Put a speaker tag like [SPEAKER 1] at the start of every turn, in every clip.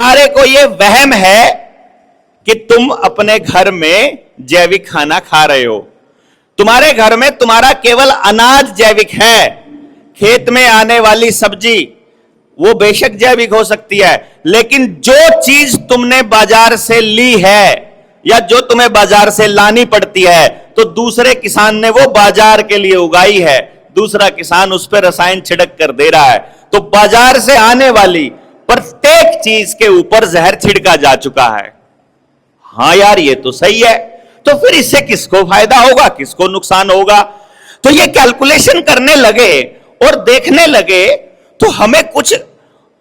[SPEAKER 1] तुम्हारे को ये वहम है कि तुम अपने घर में जैविक खाना खा रहे हो। तुम्हारे घर में तुम्हारा केवल अनाज जैविक है। खेत में आने वाली सब्जी वो बेशक जैविक हो सकती है, लेकिन जो चीज तुमने बाजार से ली है या जो तुम्हें बाजार से लानी पड़ती है, तो दूसरे किसान ने वो बाजार के लिए उगाई है, दूसरा किसान उस पर रसायन छिड़क कर दे रहा है। तो बाजार से आने वाली प्रत्येक चीज के ऊपर जहर छिड़का जा चुका है। हां यार, ये तो सही है, तो फिर इससे किसको फायदा होगा, किसको नुकसान होगा? तो ये कैलकुलेशन करने लगे और देखने लगे तो हमें कुछ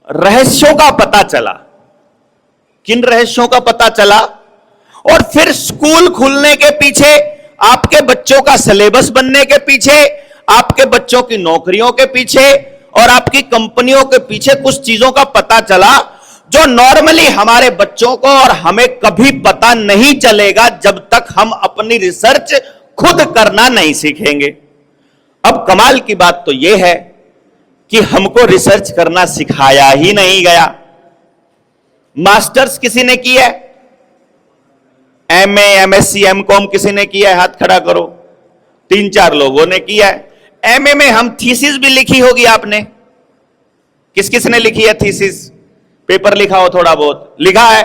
[SPEAKER 1] रहस्यों का पता चला। किन रहस्यों का पता चला? और फिर स्कूल खुलने के पीछे, आपके बच्चों का सिलेबस बनने के पीछे, आपके बच्चों की नौकरियों के पीछे और आपकी कंपनियों के पीछे कुछ चीजों का पता चला जो नॉर्मली हमारे बच्चों को और हमें कभी पता नहीं चलेगा जब तक हम अपनी रिसर्च खुद करना नहीं सीखेंगे। अब कमाल की बात तो यह है कि हमको रिसर्च करना सिखाया ही नहीं गया। मास्टर्स किसी ने किया है? एमए, एमएससी, एमकॉम किसी ने किया है? हाथ खड़ा करो। 3-4 लोगों ने किया है। एमए में हम थीसिस भी लिखी होगी आपने। किस किस ने लिखी है थीसिस? पेपर लिखा हो, थोड़ा बहुत लिखा है।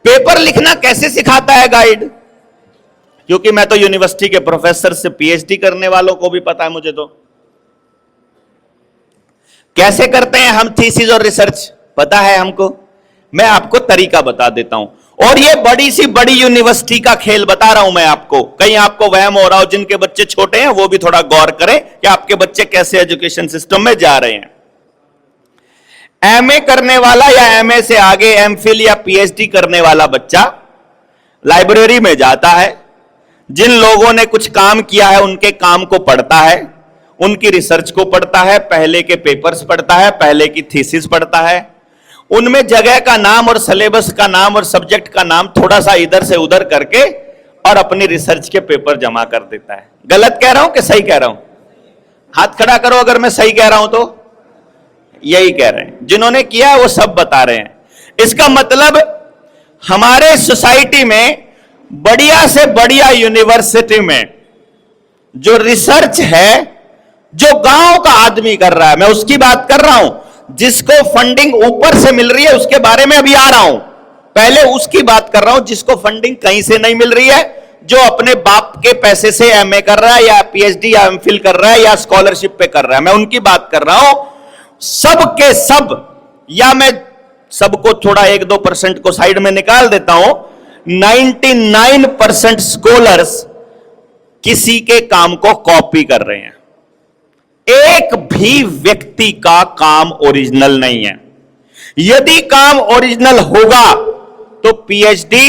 [SPEAKER 1] पेपर लिखना कैसे सिखाता है गाइड? क्योंकि मैं तो यूनिवर्सिटी के प्रोफेसर से पीएचडी करने वालों को भी पता है मुझे। तो कैसे करते हैं हम थीसिस और रिसर्च पता है हमको। मैं आपको तरीका बता देता हूं, और ये बड़ी सी बड़ी यूनिवर्सिटी का खेल बता रहा हूं मैं आपको। कहीं आपको वहम हो रहा हो, जिनके बच्चे छोटे हैं वो भी थोड़ा गौर करें कि आपके बच्चे कैसे एजुकेशन सिस्टम में जा रहे हैं। एमए करने वाला या एमए से आगे एमफिल या पीएचडी करने वाला बच्चा लाइब्रेरी में जाता है, जिन लोगों ने कुछ काम किया है उनके काम को पढ़ता है, उनकी रिसर्च को पढ़ता है, पहले के पेपर्स पढ़ता है, पहले की थीसिस पढ़ता है, उनमें जगह का नाम और सिलेबस का नाम और सब्जेक्ट का नाम थोड़ा सा इधर से उधर करके और अपनी रिसर्च के पेपर जमा कर देता है। गलत कह रहा हूं कि सही कह रहा हूं? हाथ खड़ा करो अगर मैं सही कह रहा हूं तो। यही कह रहे हैं, जिन्होंने किया है वो सब बता रहे हैं। इसका मतलब हमारे सोसाइटी में बढ़िया से बढ़िया यूनिवर्सिटी में जो रिसर्च है, जो गांव का आदमी कर रहा है, मैं उसकी बात कर रहा हूं। जिसको फंडिंग ऊपर से मिल रही है उसके बारे में अभी आ रहा हूं। पहले उसकी बात कर रहा हूं जिसको फंडिंग कहीं से नहीं मिल रही है, जो अपने बाप के पैसे से एमए कर रहा है या पीएचडी या एमफिल कर रहा है या स्कॉलरशिप पे कर रहा है, मैं उनकी बात कर रहा हूं। सब के सब, या मैं सबको थोड़ा 1-2% को साइड में निकाल देता हूं, 99% स्कॉलर्स किसी के काम को कॉपी कर रहे हैं। एक भी व्यक्ति का काम ओरिजिनल नहीं है। यदि काम ओरिजिनल होगा तो पीएचडी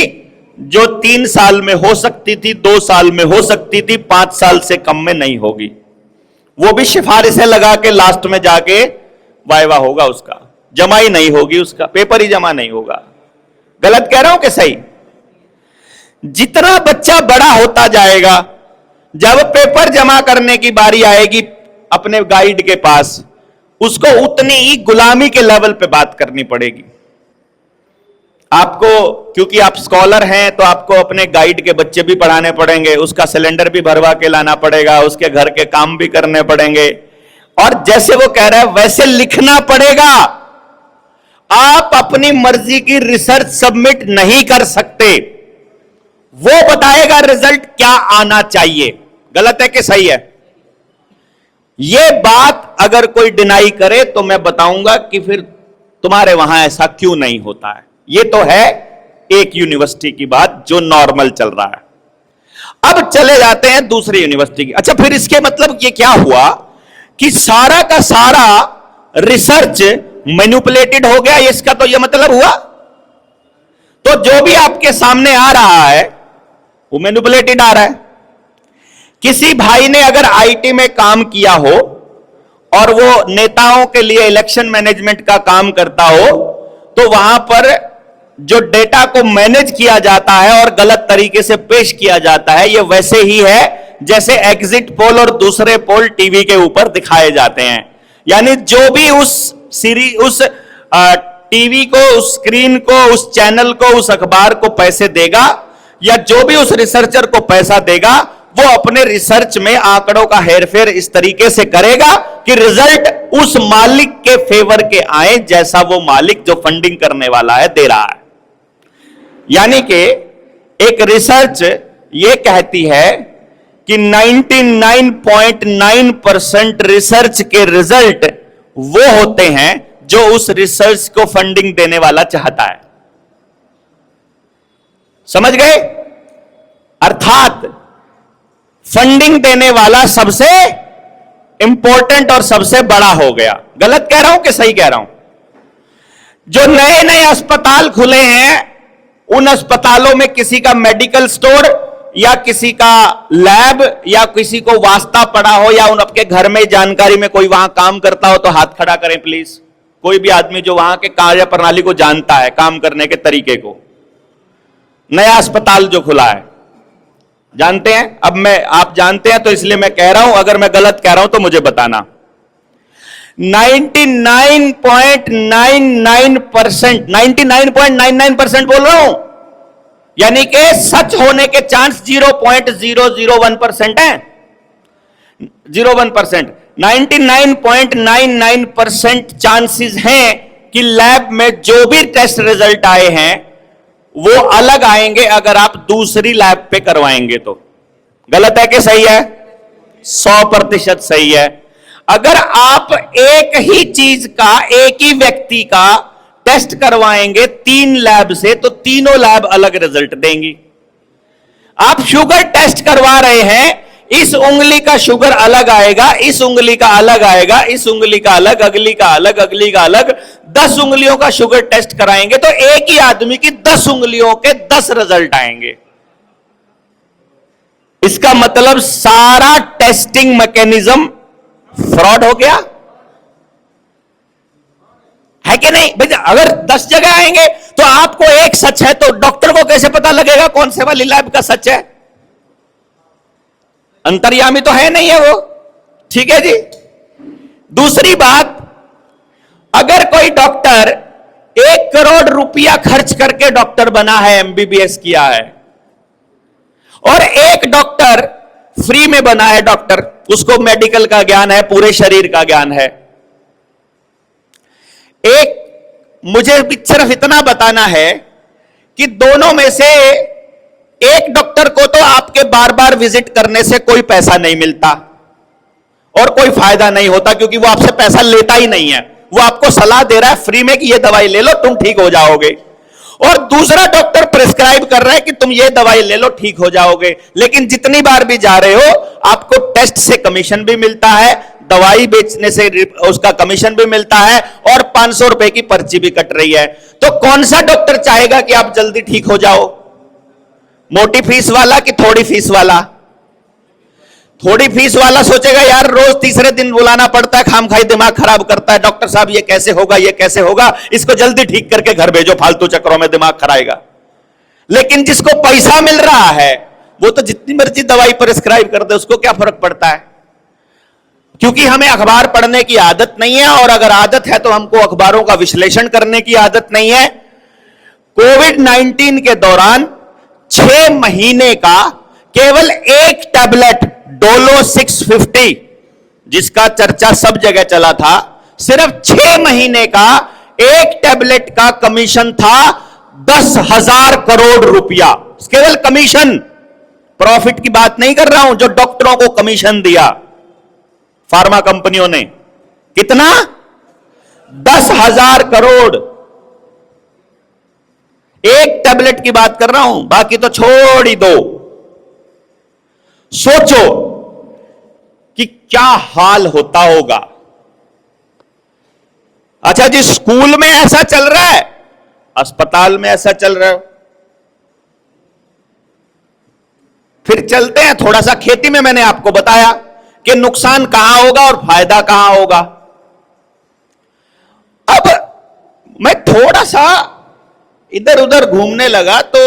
[SPEAKER 1] जो 3 साल में हो सकती थी, 2 साल में हो सकती थी, 5 साल से कम में नहीं होगी। वो भी सिफारिशें लगा के लास्ट में जाके वाइवा होगा, उसका जमा ही नहीं होगी, उसका पेपर ही जमा नहीं होगा। गलत कह रहा हूं कि सही? जितना बच्चा बड़ा होता जाएगा, जब पेपर जमा करने की बारी आएगी अपने गाइड के पास, उसको उतनी ही गुलामी के लेवल पे बात करनी पड़ेगी आपको। क्योंकि आप स्कॉलर हैं तो आपको अपने गाइड के बच्चे भी पढ़ाने पड़ेंगे, उसका सिलेंडर भी भरवा के लाना पड़ेगा, उसके घर के काम भी करने पड़ेंगे, और जैसे वो कह रहा है वैसे लिखना पड़ेगा। आप अपनी मर्जी की रिसर्च सबमिट नहीं कर सकते। वो बताएगा रिजल्ट क्या आना चाहिए। गलत है कि सही है? यह बात अगर कोई डिनाई करे तो मैं बताऊंगा कि फिर तुम्हारे वहां ऐसा क्यों नहीं होता है। यह तो है एक यूनिवर्सिटी की बात जो नॉर्मल चल रहा है। अब चले जाते हैं दूसरी यूनिवर्सिटी की। अच्छा, फिर इसके मतलब यह क्या हुआ कि सारा का सारा रिसर्च मैनिपुलेटेड हो गया? इसका तो यह मतलब हुआ। तो जो भी आपके सामने आ रहा है वो मैनिपुलेटेड आ रहा है। किसी भाई ने अगर आईटी में काम किया हो और वो नेताओं के लिए इलेक्शन मैनेजमेंट का काम करता हो, तो वहां पर जो डेटा को मैनेज किया जाता है और गलत तरीके से पेश किया जाता है, ये वैसे ही है जैसे एग्जिट पोल और दूसरे पोल टीवी के ऊपर दिखाए जाते हैं। यानी जो भी उस टीवी को, उस स्क्रीन को, उस चैनल को, उस अखबार को पैसे देगा, या जो भी उस रिसर्चर को पैसा देगा, वो अपने रिसर्च में आंकड़ों का हेरफेर इस तरीके से करेगा कि रिजल्ट उस मालिक के फेवर के आए जैसा वो मालिक जो फंडिंग करने वाला है दे रहा है। यानी कि एक रिसर्च ये कहती है कि 99.9% रिसर्च के रिजल्ट वो होते हैं जो उस रिसर्च को फंडिंग देने वाला चाहता है। समझ गए? अर्थात फंडिंग देने वाला सबसे इंपॉर्टेंट और सबसे बड़ा हो गया। गलत कह रहा हूं कि सही कह रहा हूं? जो नए नए अस्पताल खुले हैं, उन अस्पतालों में किसी का मेडिकल स्टोर या किसी का लैब या किसी को वास्ता पड़ा हो, या उन आपके घर में जानकारी में कोई वहां काम करता हो तो हाथ खड़ा करें प्लीज। कोई भी आदमी जो वहां के कार्य प्रणाली को जानता है, काम करने के तरीके को। नया अस्पताल जो खुला है, जानते हैं? अब आप जानते हैं तो इसलिए मैं कह रहा हूं, अगर मैं गलत कह रहा हूं तो मुझे बताना। 99.99% बोल रहा हूं, यानी कि सच होने के चांस 0.001% है। 0.1%। 99.99% चांसेस हैं कि लैब में जो भी टेस्ट रिजल्ट आए हैं वो अलग आएंगे अगर आप दूसरी लैब पे करवाएंगे तो। गलत है कि सही है? 100% सही है। अगर आप एक ही चीज का, एक ही व्यक्ति का टेस्ट करवाएंगे 3 लैब से तो तीनों लैब अलग रिजल्ट देंगी। आप शुगर टेस्ट करवा रहे हैं, इस उंगली का शुगर अलग आएगा, इस उंगली का अलग आएगा, इस उंगली का अलग, अगली का अलग, अगली का अलग। 10 उंगलियों का शुगर टेस्ट कराएंगे तो एक ही आदमी की 10 उंगलियों के 10 रिजल्ट आएंगे। इसका मतलब सारा टेस्टिंग मैकेनिज्म फ्रॉड हो गया है कि नहीं? भाई अगर 10 जगह आएंगे तो आपको एक सच है, तो डॉक्टर को कैसे पता लगेगा कौन से वाली लैब का सच है? अंतर्यामी तो है नहीं है वो। ठीक है जी। दूसरी बात, अगर कोई डॉक्टर 1 करोड़ रुपया खर्च करके डॉक्टर बना है, एमबीबीएस किया है, और एक डॉक्टर फ्री में बना है डॉक्टर, उसको मेडिकल का ज्ञान है, पूरे शरीर का ज्ञान है। एक मुझे सिर्फ इतना बताना है कि दोनों में से एक डॉक्टर को तो आपके बार बार विजिट करने से कोई पैसा नहीं मिलता और कोई फायदा नहीं होता, क्योंकि वो आपसे पैसा लेता ही नहीं है। वो आपको सलाह दे रहा है फ्री में कि ये दवाई ले लो, तुम ठीक हो जाओगे। और दूसरा डॉक्टर प्रिस्क्राइब कर रहा है कि तुम ये दवाई ले लो, ठीक हो जाओगे। लेकिन जितनी बार भी जा रहे हो, आपको टेस्ट से कमीशन भी मिलता है, दवाई बेचने से उसका कमीशन भी मिलता है, और 500 रुपए की पर्ची भी कट रही है। तो कौन सा डॉक्टर चाहेगा कि आप जल्दी ठीक हो जाओ? मोटी फीस वाला कि थोड़ी फीस वाला? थोड़ी फीस वाला सोचेगा यार रोज तीसरे दिन बुलाना पड़ता है, खामखाई दिमाग खराब करता है, डॉक्टर साहब ये कैसे होगा, ये कैसे होगा, इसको जल्दी ठीक करके घर भेजो, फालतू चक्करों में दिमाग खराएगा। लेकिन जिसको पैसा मिल रहा है वो तो जितनी मर्जी दवाई प्रिस्क्राइब कर दे, उसको क्या फर्क पड़ता है? क्योंकि हमें अखबार पढ़ने की आदत नहीं है, और अगर आदत है तो हमको अखबारों का विश्लेषण करने की आदत नहीं है। कोविड-19 के दौरान 6 महीने का केवल एक टैबलेट डोलो 650, जिसका चर्चा सब जगह चला था, सिर्फ 6 महीने का एक टैबलेट का कमीशन था 10,000 करोड़ रुपया। केवल कमीशन, प्रॉफिट की बात नहीं कर रहा हूं, जो डॉक्टरों को कमीशन दिया फार्मा कंपनियों ने। कितना? 10,000 करोड़। एक टैबलेट की बात कर रहा हूं, बाकी तो छोड़ ही दो। सोचो कि क्या हाल होता होगा। अच्छा जी, स्कूल में ऐसा चल रहा है, अस्पताल में ऐसा चल रहा है। फिर चलते हैं थोड़ा सा खेती में। मैंने आपको बताया कि नुकसान कहां होगा और फायदा कहां होगा। अब मैं थोड़ा सा इधर उधर घूमने लगा तो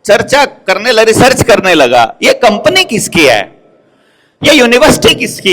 [SPEAKER 1] चर्चा करने लगा, रिसर्च करने लगा, ये कंपनी किसकी है, ये यूनिवर्सिटी किसकी है।